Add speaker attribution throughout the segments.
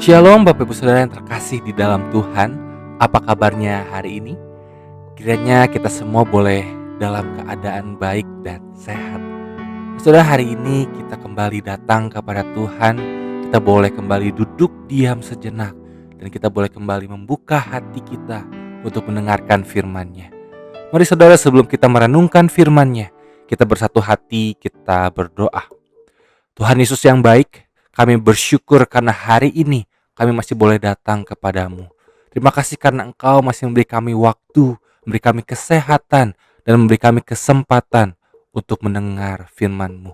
Speaker 1: Shalom Bapak Ibu Saudara yang terkasih di dalam Tuhan. Apa kabarnya hari ini? Kiranya kita semua boleh dalam keadaan baik dan sehat. Saudara, hari ini kita kembali datang kepada Tuhan. Kita boleh kembali duduk diam sejenak, dan kita boleh kembali membuka hati kita untuk mendengarkan firman-Nya. Mari saudara, sebelum kita merenungkan firman-Nya, kita bersatu hati, kita berdoa. Tuhan Yesus yang baik, kami bersyukur karena hari ini kami masih boleh datang kepadamu. Terima kasih karena Engkau masih memberi kami waktu, memberi kami kesehatan, dan memberi kami kesempatan untuk mendengar firman-Mu.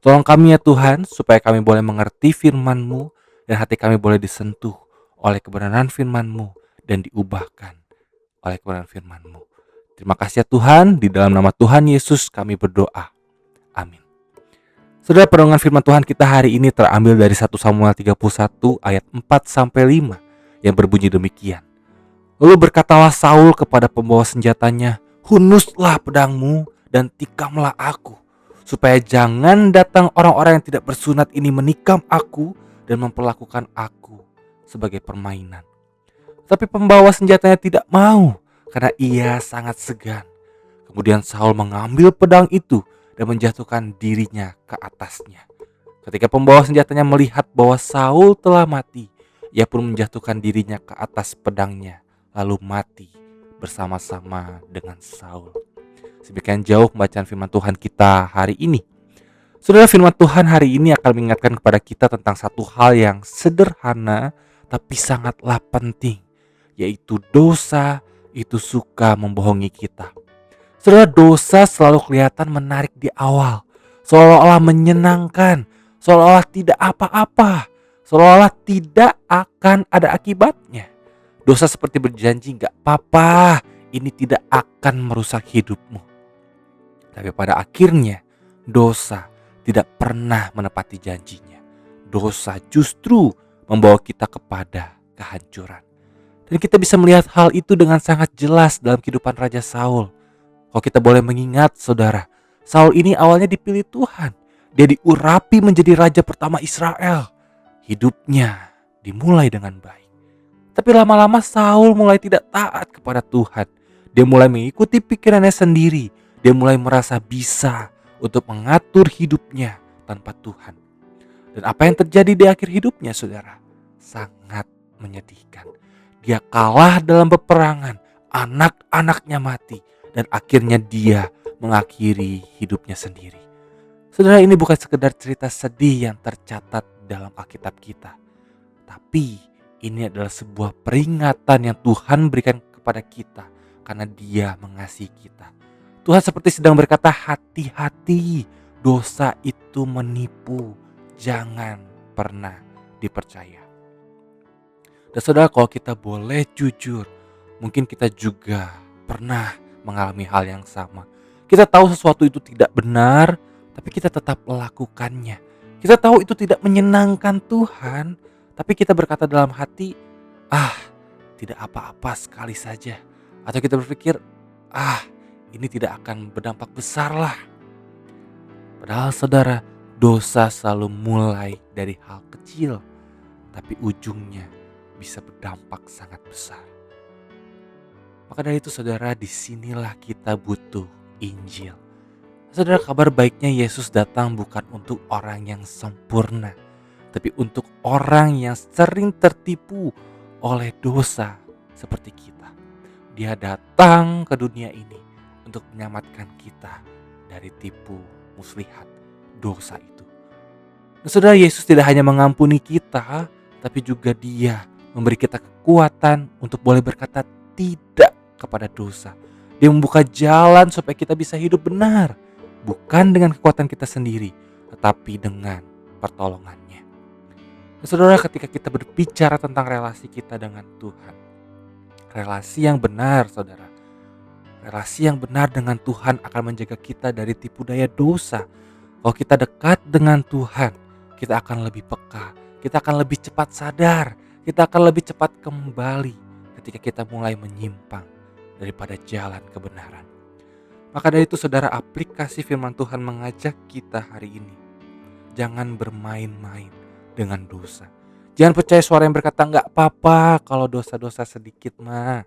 Speaker 1: Tolong kami ya Tuhan, supaya kami boleh mengerti firman-Mu, dan hati kami boleh disentuh oleh kebenaran firman-Mu, dan diubahkan oleh kebenaran firman-Mu. Terima kasih ya Tuhan, di dalam nama Tuhan Yesus kami berdoa. Amin. Saudara, perenungan firman Tuhan kita hari ini terambil dari 1 Samuel 31 ayat 4-5 yang berbunyi demikian. Lalu berkatalah Saul kepada pembawa senjatanya, "Hunuslah pedangmu dan tikamlah aku, supaya jangan datang orang-orang yang tidak bersunat ini menikam aku dan memperlakukan aku sebagai permainan." Tapi pembawa senjatanya tidak mau, karena ia sangat segan. Kemudian Saul mengambil pedang itu dan menjatuhkan dirinya ke atasnya. Ketika pembawa senjatanya melihat bahwa Saul telah mati, ia pun menjatuhkan dirinya ke atas pedangnya, lalu mati bersama-sama dengan Saul. Demikian jauh pembacaan firman Tuhan kita hari ini. Saudara, firman Tuhan hari ini akan mengingatkan kepada kita tentang satu hal yang sederhana tapi sangatlah penting, yaitu dosa itu suka membohongi kita. Saudara, dosa selalu kelihatan menarik di awal, seolah-olah menyenangkan, seolah-olah tidak apa-apa, seolah-olah tidak akan ada akibatnya. Dosa seperti berjanji, gak apa-apa, ini tidak akan merusak hidupmu. Tapi pada akhirnya, dosa tidak pernah menepati janjinya. Dosa justru membawa kita kepada kehancuran. Dan kita bisa melihat hal itu dengan sangat jelas dalam kehidupan Raja Saul. Kalau kita boleh mengingat, saudara, Saul ini awalnya dipilih Tuhan. Dia diurapi menjadi raja pertama Israel. Hidupnya dimulai dengan baik. Tapi lama-lama Saul mulai tidak taat kepada Tuhan. Dia mulai mengikuti pikirannya sendiri. Dia mulai merasa bisa untuk mengatur hidupnya tanpa Tuhan. Dan apa yang terjadi di akhir hidupnya, saudara, sangat menyedihkan. Dia kalah dalam peperangan, anak-anaknya mati, dan akhirnya dia mengakhiri hidupnya sendiri. Saudara, ini bukan sekedar cerita sedih yang tercatat dalam Alkitab kita, tapi ini adalah sebuah peringatan yang Tuhan berikan kepada kita karena Dia mengasihi kita. Tuhan seperti sedang berkata, hati-hati, dosa itu menipu, jangan pernah dipercaya. Dan saudara, kalau kita boleh jujur, mungkin kita juga pernah mengalami hal yang sama. Kita tahu sesuatu itu tidak benar, tapi kita tetap melakukannya. Kita tahu itu tidak menyenangkan Tuhan, tapi kita berkata dalam hati, tidak apa-apa, sekali saja. Atau kita berpikir, ini tidak akan berdampak besar lah. Padahal saudara, dosa selalu mulai dari hal kecil, tapi ujungnya bisa berdampak sangat besar. Maka dari itu saudara, disinilah kita butuh Injil. Saudara, kabar baiknya Yesus datang bukan untuk orang yang sempurna, tapi untuk orang yang sering tertipu oleh dosa seperti kita. Dia datang ke dunia ini untuk menyelamatkan kita dari tipu muslihat dosa itu. Nah, saudara, Yesus tidak hanya mengampuni kita, tapi juga Dia memberi kita kekuatan untuk boleh berkata tidak kepada dosa. Dia membuka jalan supaya kita bisa hidup benar, bukan dengan kekuatan kita sendiri, tetapi dengan pertolongannya. Nah, saudara, ketika kita berbicara tentang relasi kita dengan Tuhan, relasi yang benar, saudara, relasi yang benar dengan Tuhan akan menjaga kita dari tipu daya dosa. Kalau kita dekat dengan Tuhan, kita akan lebih peka, kita akan lebih cepat sadar, kita akan lebih cepat kembali ketika kita mulai menyimpang daripada jalan kebenaran. Maka dari itu saudara, aplikasi firman Tuhan mengajak kita hari ini, jangan bermain-main dengan dosa. Jangan percaya suara yang berkata nggak apa-apa kalau dosa-dosa sedikit mah.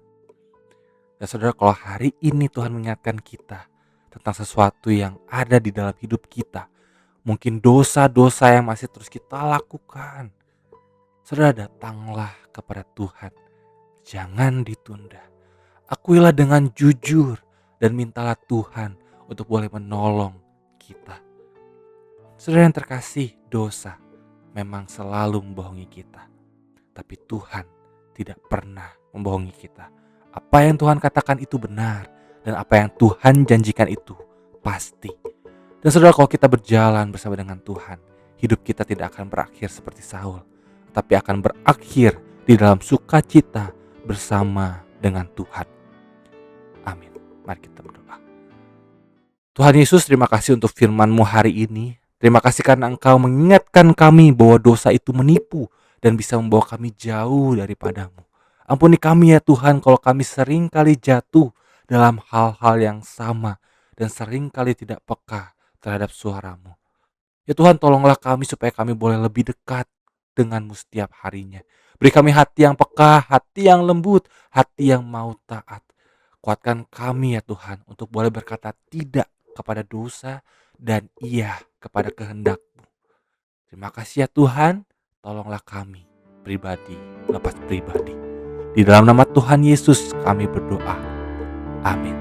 Speaker 1: Dan saudara, kalau hari ini Tuhan mengingatkan kita tentang sesuatu yang ada di dalam hidup kita, mungkin dosa-dosa yang masih terus kita lakukan, saudara, datanglah kepada Tuhan. Jangan ditunda. Akuilah dengan jujur dan mintalah Tuhan untuk boleh menolong kita. Saudara yang terkasih, dosa memang selalu membohongi kita. Tapi Tuhan tidak pernah membohongi kita. Apa yang Tuhan katakan itu benar, dan apa yang Tuhan janjikan itu pasti. Dan saudara, kalau kita berjalan bersama dengan Tuhan, hidup kita tidak akan berakhir seperti Saul, tapi akan berakhir di dalam sukacita bersama dengan Tuhan. Amin. Mari kita berdoa. Tuhan Yesus, terima kasih untuk firman-Mu hari ini. Terima kasih karena Engkau mengingatkan kami bahwa dosa itu menipu dan bisa membawa kami jauh daripada-Mu. Ampuni kami ya Tuhan kalau kami sering kali jatuh dalam hal-hal yang sama dan sering kali tidak peka terhadap suara-Mu. Ya Tuhan, tolonglah kami supaya kami boleh lebih dekat dengan-Mu setiap harinya. Beri kami hati yang peka, hati yang lembut, hati yang mau taat. Kuatkan kami ya Tuhan untuk boleh berkata tidak kepada dosa dan iya kepada kehendak-Mu. Terima kasih ya Tuhan, tolonglah kami pribadi lepas pribadi. Di dalam nama Tuhan Yesus kami berdoa. Amin.